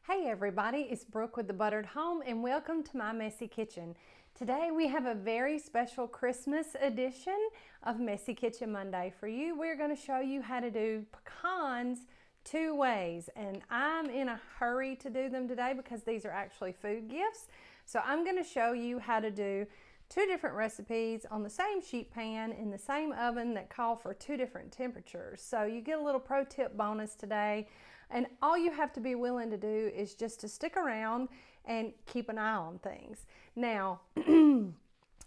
Hey everybody, it's Brooke with The Buttered Home and welcome to my messy kitchen. Today we have a very special Christmas edition of Messy Kitchen Monday for you. We're going to show you how to do pecans two ways, and I'm in a hurry to do them today because these are actually food gifts. So I'm going to show you how to do two different recipes on the same sheet pan in the same oven that call for two different temperatures. So you get a little pro tip bonus today. And all you have to be willing to do is just to stick around and keep an eye on things. Now,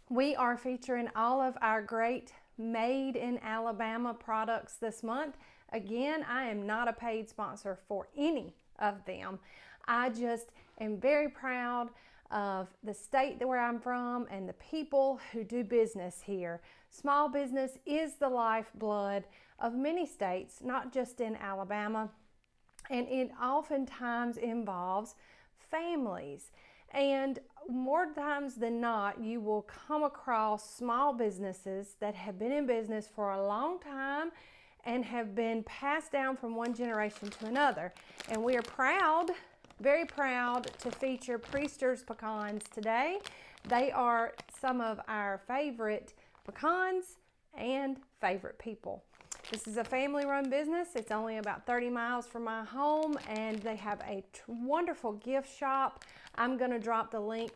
we are featuring all of our great Made in Alabama products this month. Again, I am not a paid sponsor for any of them. I just am very proud of the state where I'm from and the people who do business here. Small business is the lifeblood of many states, not just in Alabama. And it oftentimes involves families. And more times than not, you will come across small businesses that have been in business for a long time and have been passed down from one generation to another. And we are proud, very proud to feature Priester's Pecans today. They are some of our favorite pecans and favorite people. This is a family-run business. It's only about 30 miles from my home, and they have a wonderful gift shop. I'm going to drop the link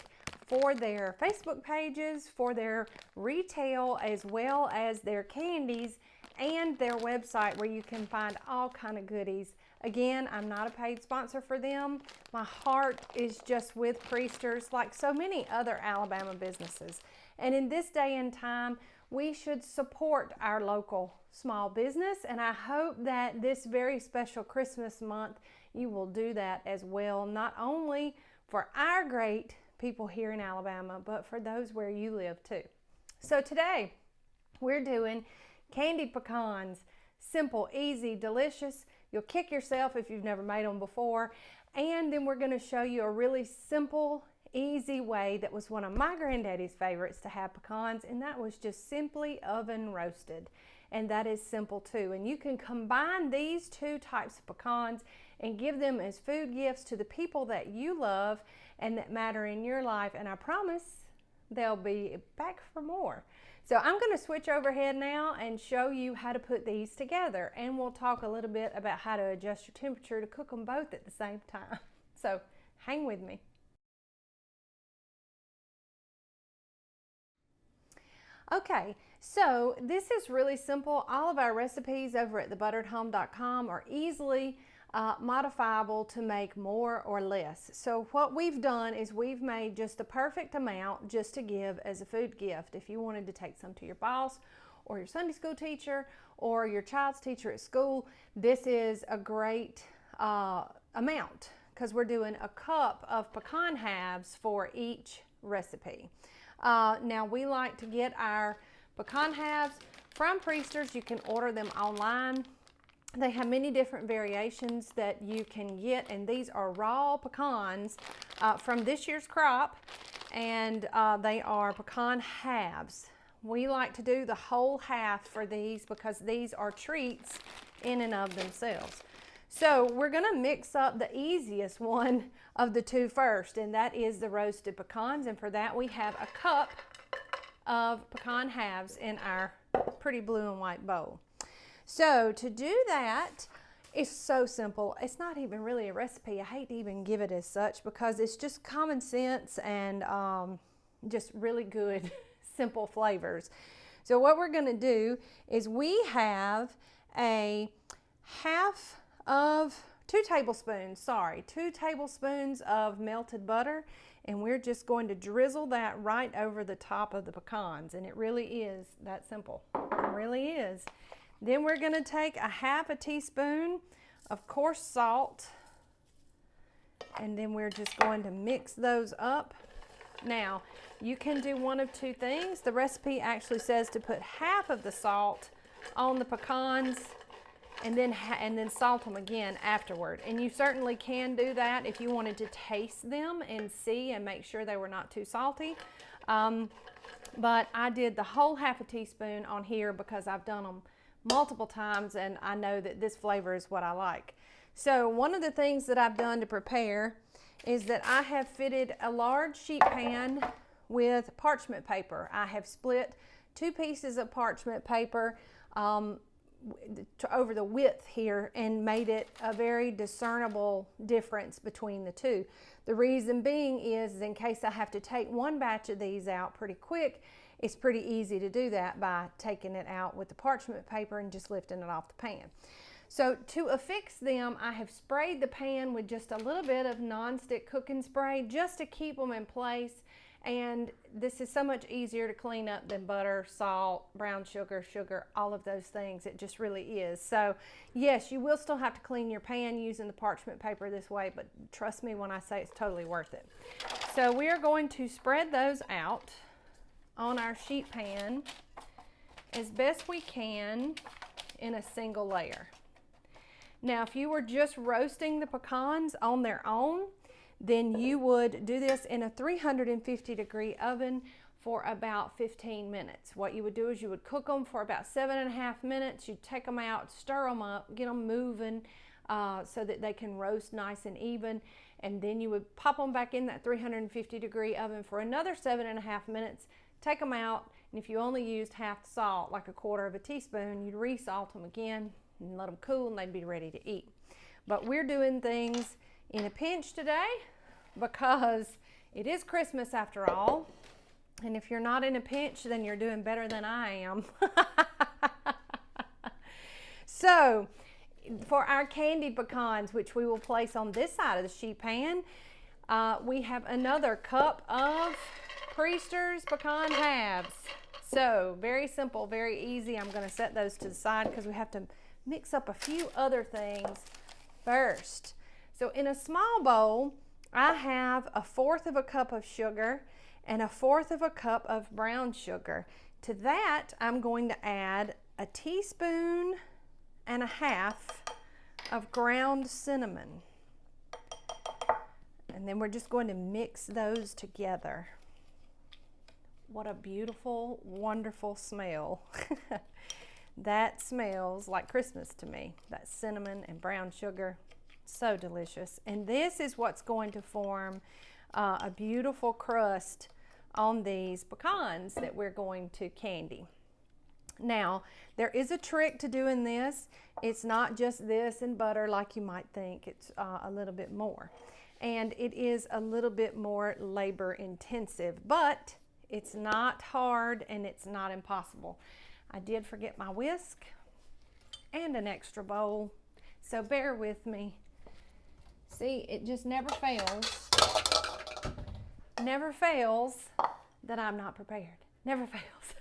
for their Facebook pages, for their retail, as well as their candies, and their website where you can find all kind of goodies. Again, I'm not a paid sponsor for them. My heart is just with Priesters, like so many other Alabama businesses. And in this day and time, we should support our local small business, and I hope that this very special Christmas month you will do that as well, not only for our great people here in Alabama, but for those where you live too. So today we're doing candied pecans. Simple, easy, delicious. You'll kick yourself if you've never made them before. And then we're going to show you a really simple, easy way that was one of my granddaddy's favorites to have pecans, and that was just simply oven roasted. And that is simple too. And you can combine these two types of pecans and give them as food gifts to the people that you love and that matter in your life. And I promise they'll be back for more. So I'm going to switch overhead now and show you how to put these together. And we'll talk a little bit about how to adjust your temperature to cook them both at the same time. So hang with me. Okay, so this is really simple. All of our recipes over at thebutteredhome.com are easily modifiable to make more or less. So what we've done is we've made just the perfect amount just to give as a food gift. If you wanted to take some to your boss or your Sunday school teacher or your child's teacher at school, this is a great amount because we're doing a cup of pecan halves for each recipe. Now we like to get our pecan halves from Priesters. You can order them online. They have many different variations that you can get, and these are raw pecans from this year's crop, and they are pecan halves. We like to do the whole half for these because these are treats in and of themselves. So we're going to mix up the easiest one of the two first, and that is the roasted pecans. And for that we have a cup of pecan halves in our pretty blue and white bowl. So to do that, it's so simple. It's not even really a recipe. I hate to even give it as such because it's just common sense and just really good simple flavors. So what we're going to do is we have a two tablespoons of melted butter, and we're just going to drizzle that right over the top of the pecans, and it really is that simple. It really is. Then we're going to take a half a teaspoon of coarse salt, and then we're just going to mix those up. Now you can do one of two things. The recipe actually says to put half of the salt on the pecans and then salt them again afterward. And you certainly can do that if you wanted to taste them and see and make sure they were not too salty. But I did the whole half a teaspoon on here because I've done them multiple times and I know that this flavor is what I like. So one of the things that I've done to prepare is that I have fitted a large sheet pan with parchment paper. I have split 2 pieces of parchment paper over the width here and made it a very discernible difference between the two. The reason being is in case I have to take one batch of these out pretty quick, it's pretty easy to do that by taking it out with the parchment paper and just lifting it off the pan. So to affix them, I have sprayed the pan with just a little bit of non-stick cooking spray just to keep them in place. And this is so much easier to clean up than butter, salt, brown sugar, all of those things. It just really is. So yes, you will still have to clean your pan using the parchment paper this way, but trust me when I say it's totally worth it. So we are going to spread those out on our sheet pan as best we can in a single layer. Now, if you were just roasting the pecans on their own, then you would do this in a 350-degree oven for about 15 minutes. What you would do is you would cook them for about 7.5 minutes. You'd take them out, stir them up, get them moving so that they can roast nice and even. And then you would pop them back in that 350-degree oven for another 7.5 minutes, take them out, and if you only used half the salt, like 1/4 teaspoon, you'd resalt them again and let them cool and they'd be ready to eat. But we're doing things in a pinch today because it is Christmas after all, and if you're not in a pinch, then you're doing better than I am. So for our candied pecans, which we will place on this side of the sheet pan, we have another cup of Priester's pecan halves. So very simple, very easy. I'm going to set those to the side because we have to mix up a few other things first. So in a small bowl, I have 1/4 cup of sugar and 1/4 cup of brown sugar. To that, I'm going to add 1.5 teaspoons of ground cinnamon. And then we're just going to mix those together. What a beautiful, wonderful smell. That smells like Christmas to me. That cinnamon and brown sugar. So delicious. And this is what's going to form a beautiful crust on these pecans that we're going to candy. Now, there is a trick to doing this. It's not just this and butter like you might think. It's a little bit more. And it is a little bit more labor intensive, but it's not hard and it's not impossible. I did forget my whisk and an extra bowl, so bear with me. See, it just never fails. Never fails that I'm not prepared. Never fails.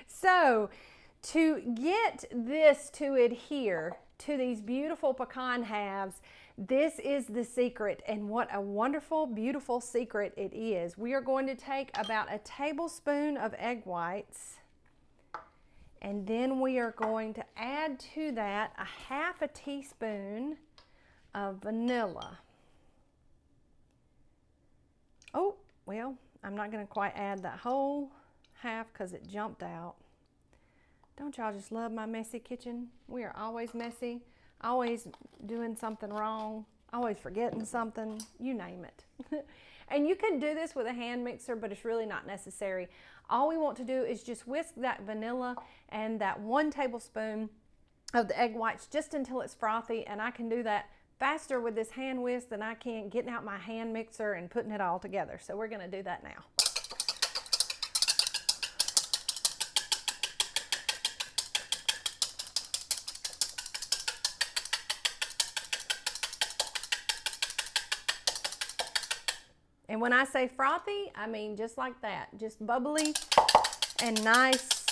So, to get this to adhere to these beautiful pecan halves, this is the secret, and what a wonderful, beautiful secret it is. We are going to take about 1 tablespoon of egg whites, and then we are going to add to that 1/2 teaspoon of vanilla. Oh, well, I'm not going to quite add that whole half because it jumped out. Don't y'all just love my messy kitchen? We are always messy, always doing something wrong, always forgetting something, you name it. And you can do this with a hand mixer, but it's really not necessary. All we want to do is just whisk that vanilla and that 1 tablespoon of the egg whites just until it's frothy, and I can do that faster with this hand whisk than I can getting out my hand mixer and putting it all together. So we're going to do that now. And when I say frothy, I mean just like that, just bubbly and nice,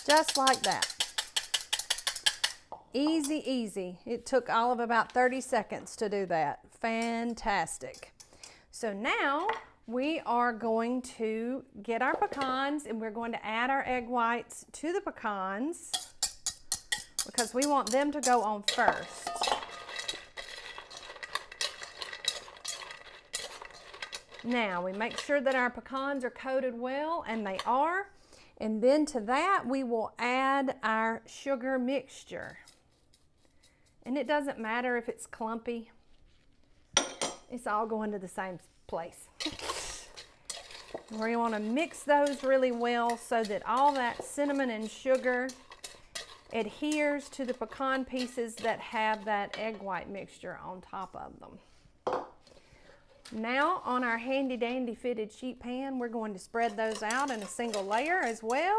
just like that. Easy, easy. It took all of about 30 seconds to do that. Fantastic. So now we are going to get our pecans and we're going to add our egg whites to the pecans because we want them to go on first. Now we make sure that our pecans are coated well, and they are. And then to that, we will add our sugar mixture. And it doesn't matter if it's clumpy. It's all going to the same place. We want to mix those really well so that all that cinnamon and sugar adheres to the pecan pieces that have that egg white mixture on top of them. Now on our handy dandy fitted sheet pan, we're going to spread those out in a single layer as well.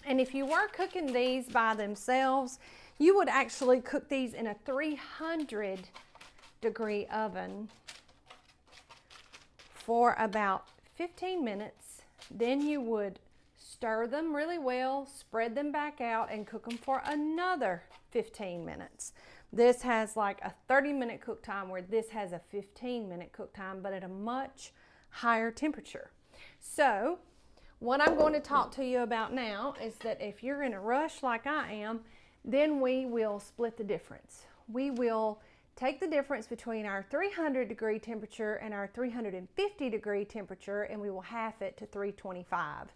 And if you were cooking these by themselves, you would actually cook these in a 300-degree oven for about 15 minutes. Then you would stir them really well, spread them back out, and cook them for another 15 minutes. This has like a 30-minute cook time, where this has a 15-minute cook time, but at a much higher temperature. So what I'm going to talk to you about now is that if you're in a rush like I am, then we will split the difference. We will take the difference between our 300-degree temperature and our 350-degree temperature, and we will half it to 325.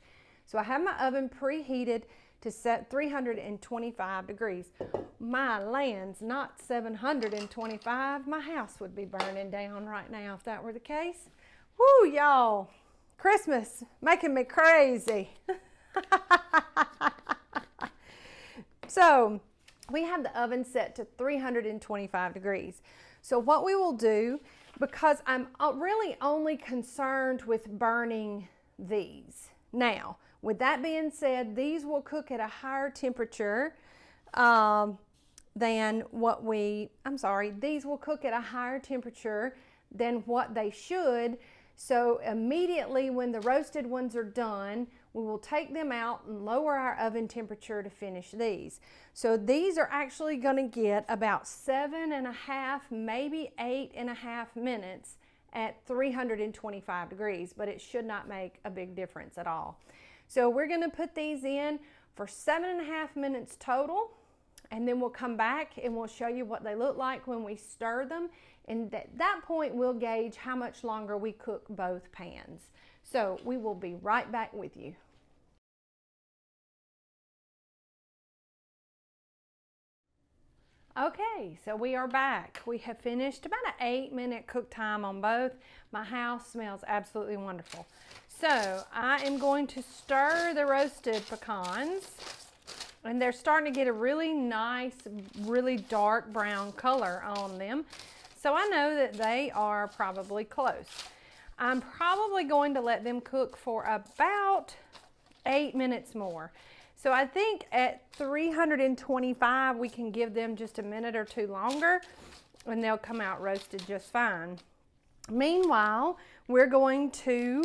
So I have my oven preheated to set 325 degrees. My land's not 725. My house would be burning down right now if that were the case. Woo, y'all. Christmas making me crazy. So we have the oven set to 325 degrees. So what we will do, because I'm really only concerned with burning these. Now, with that being said, these will cook at a higher temperature than what these will cook at a higher temperature than what they should. So immediately when the roasted ones are done, we will take them out and lower our oven temperature to finish these. So these are actually going to get about 7.5, maybe 8.5 minutes at 325 degrees, but it should not make a big difference at all. So we're going to put these in for 7.5 minutes total, and then we'll come back and we'll show you what they look like when we stir them. And at that point, we'll gauge how much longer we cook both pans. So we will be right back with you. Okay, so we are back. We have finished about an 8-minute cook time on both. My house smells absolutely wonderful. So I am going to stir the roasted pecans, and they're starting to get a really nice, really dark brown color on them. So I know that they are probably close. I'm probably going to let them cook for about 8 minutes more. So I think at 325, we can give them just a minute or two longer, and they'll come out roasted just fine. Meanwhile, we're going to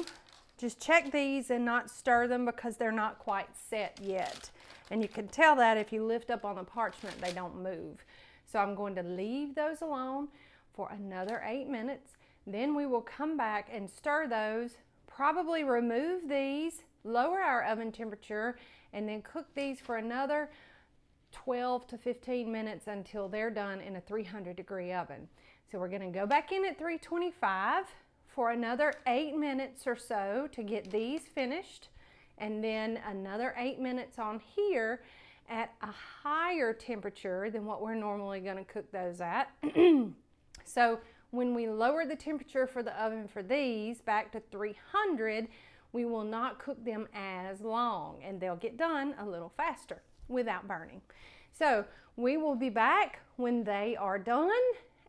just check these and not stir them because they're not quite set yet. And you can tell that if you lift up on the parchment, they don't move. So I'm going to leave those alone for another 8 minutes. Then we will come back and stir those, probably remove these, lower our oven temperature, and then cook these for another 12 to 15 minutes until they're done in a 300-degree oven. So we're going to go back in at 325 for another 8 minutes or so to get these finished, and then another 8 minutes on here at a higher temperature than what we're normally going to cook those at. So when we lower the temperature for the oven for these back to 300, we will not cook them as long, and they'll get done a little faster without burning. So we will be back when they are done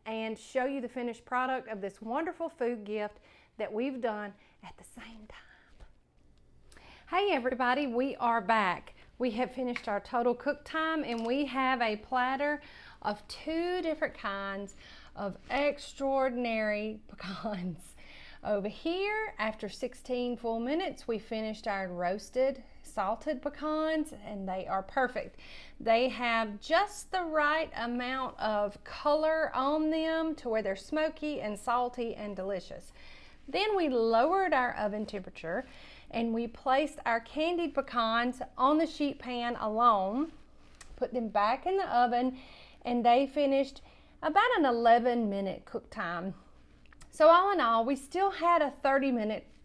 and show you the finished product of this wonderful food gift that we've done at the same time. Hey everybody, we are back. We have finished our total cook time, and we have a platter of 2 different kinds of extraordinary pecans. Over here, after 16 full minutes, we finished our roasted salted pecans, and they are perfect. They have just the right amount of color on them to where they're smoky and salty and delicious. Then we lowered our oven temperature and we placed our candied pecans on the sheet pan alone, put them back in the oven, and they finished about an 11-minute cook time. So all in all, we still had a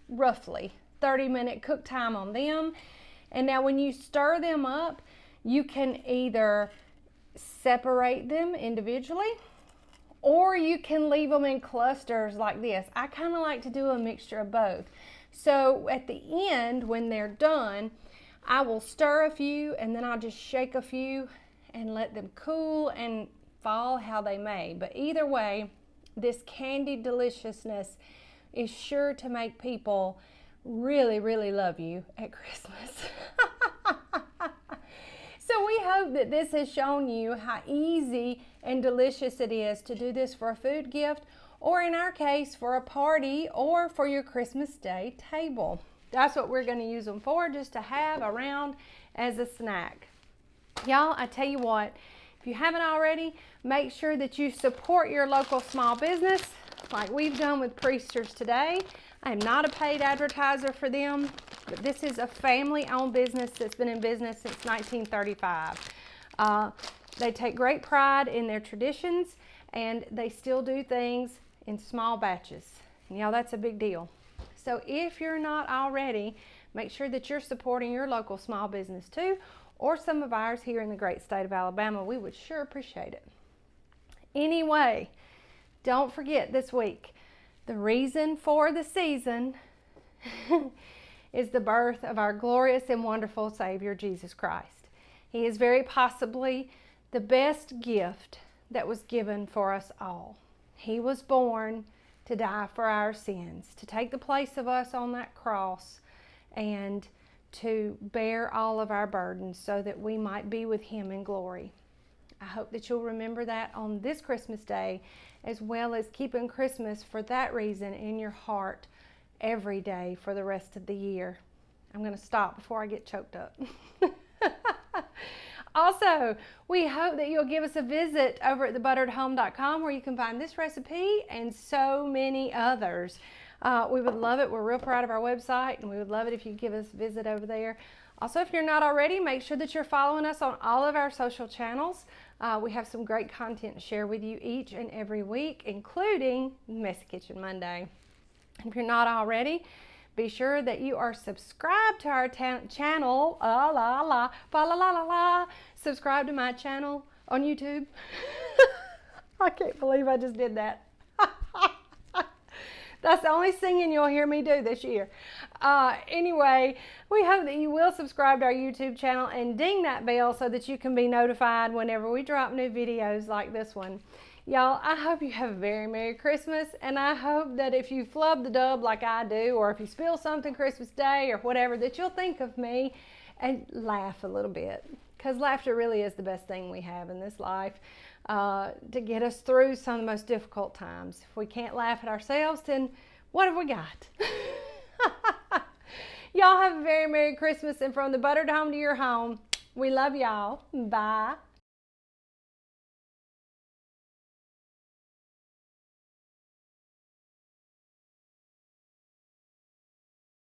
roughly 30-minute cook time on them. And now when you stir them up, you can either separate them individually or you can leave them in clusters like this. I kind of like to do a mixture of both. So at the end, when they're done, I will stir a few and then I'll just shake a few and let them cool and fall how they may. But either way, this candied deliciousness is sure to make people really, really love you at Christmas. So we hope that this has shown you how easy and delicious it is to do this for a food gift, or in our case, for a party or for your Christmas Day table. That's what we're going to use them for, just to have around as a snack. Y'all, I tell you what, if you haven't already, make sure that you support your local small business like we've done with Priesters today. I am not a paid advertiser for them, but this is a family-owned business that's been in business since 1935. They take great pride in their traditions, and they still do things in small batches. And y'all, that's a big deal. So if you're not already, make sure that you're supporting your local small business too, or some of ours here in the great state of Alabama. We would sure appreciate it. Anyway, don't forget this week, the reason for the season is the birth of our glorious and wonderful Savior, Jesus Christ. He is very possibly the best gift that was given for us all. He was born to die for our sins, to take the place of us on that cross, and to bear all of our burdens so that we might be with Him in glory. I hope that you'll remember that on this Christmas Day, as well as keeping Christmas for that reason in your heart every day for the rest of the year. I'm going to stop before I get choked up. Also, we hope that you'll give us a visit over at thebutteredhome.com, where you can find this recipe and so many others. We would love it. We're real proud of our website, and we would love it if you give us a visit over there. Also, if you're not already, make sure that you're following us on all of our social channels. We have some great content to share with you each and every week, including Messy Kitchen Monday. If you're not already, be sure that you are subscribed to our channel. Subscribe to my channel on YouTube. I can't believe I just did that. That's the only singing you'll hear me do this year. Anyway, we hope that you will subscribe to our YouTube channel and ding that bell so that you can be notified whenever we drop new videos like this one. Y'all, I hope you have a very Merry Christmas, and I hope that if you flub the dub like I do, or if you spill something Christmas Day or whatever, that you'll think of me and laugh a little bit, because laughter really is the best thing we have in this life to get us through some of the most difficult times. If we can't laugh at ourselves, then what have we got? Y'all have a very Merry Christmas, and from the buttered home to your home, we love y'all. Bye.